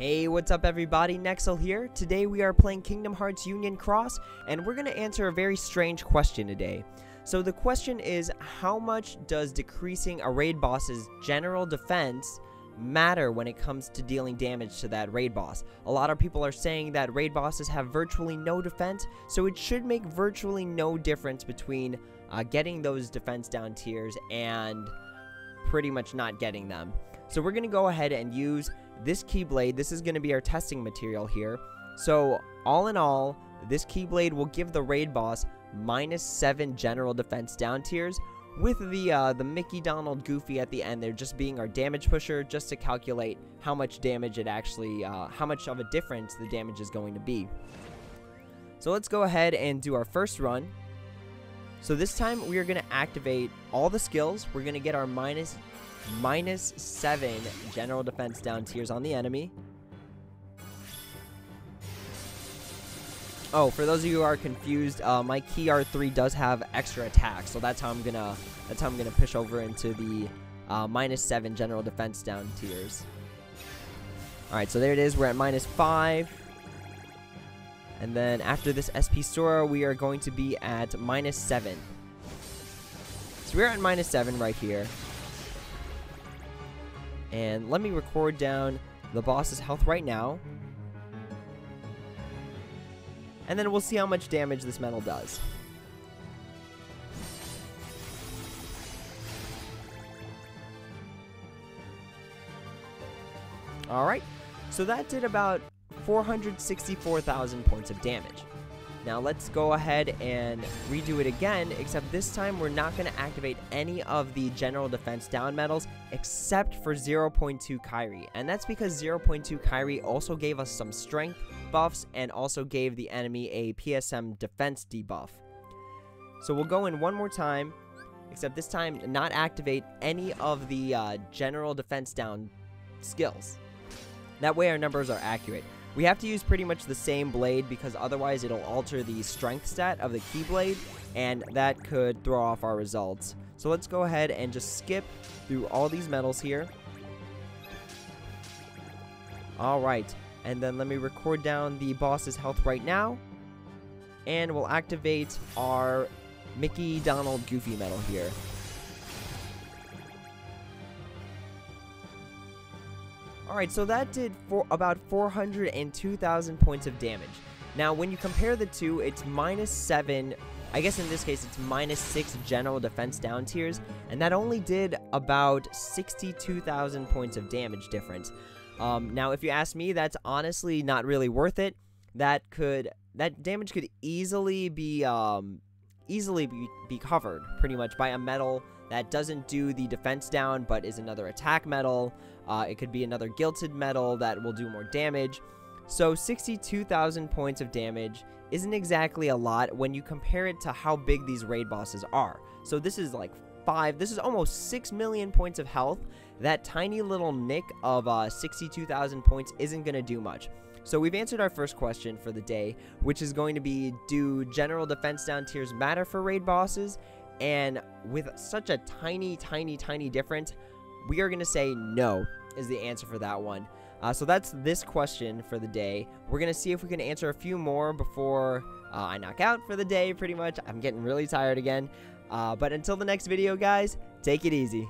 Hey, what's up everybody, Nexel here. Today we are playing Kingdom Hearts Union Cross, and we're going to answer a very strange question today. So the question is, how much does decreasing a raid boss's general defense matter when it comes to dealing damage to that raid boss? A lot of people are saying that raid bosses have virtually no defense, so it should make virtually no difference between getting those defense down tiers and pretty much not getting them. So we're going to go ahead and use this Keyblade. This is going to be our testing material here. So all in all, this Keyblade will give the raid boss -7 general defense down tiers, with the Mickey, Donald, Goofy at the end there just being our damage pusher, just to calculate how much damage it actually, how much of a difference the damage is going to be. So let's go ahead and do our first run. So this time we are going to activate all the skills. We're going to get our -7 general defense down tiers on the enemy. Oh, for those of you who are confused, my key R3 does have extra attack, so that's how I'm gonna push over into the -7 general defense down tiers. All right, so there it is. We're at -5, and then after this SP Sora, we are going to be at -7. So we're at -7 right here. And let me record down the boss's health right now. And then we'll see how much damage this medal does. Alright, so that did about 464,000 points of damage. Now let's go ahead and redo it again, except this time we're not going to activate any of the general defense down medals except for 0.2 Kairi. And that's because 0.2 Kairi also gave us some strength buffs and also gave the enemy a PSM defense debuff. So we'll go in one more time, except this time not activate any of the general defense down skills. That way our numbers are accurate. We have to use pretty much the same blade because otherwise it'll alter the strength stat of the Keyblade, and that could throw off our results. So let's go ahead and just skip through all these medals here. Alright, and then let me record down the boss's health right now, and we'll activate our Mickey, Donald, Goofy medal here. Alright, so that did about 402,000 points of damage. Now, when you compare the two, it's -7, I guess in this case it's -6 general defense down tiers, and that only did about 62,000 points of damage difference. Now, if you ask me, that's honestly not really worth it. That damage could easily be covered pretty much by a medal that doesn't do the defense down but is another attack medal. It could be another gilted medal that will do more damage. So 62,000 points of damage isn't exactly a lot when you compare it to how big these raid bosses are. So this is like this is almost 6 million points of health. That tiny little nick of 62,000 points isn't going to do much. So we've answered our first question for the day, which is going to be, do general defense down tiers matter for raid bosses? And with such a tiny difference, we are going to say no is the answer for that one. So that's this question for the day. We're going to see if we can answer a few more before I knock out for the day, pretty much. I'm getting really tired again. But until the next video, guys, take it easy.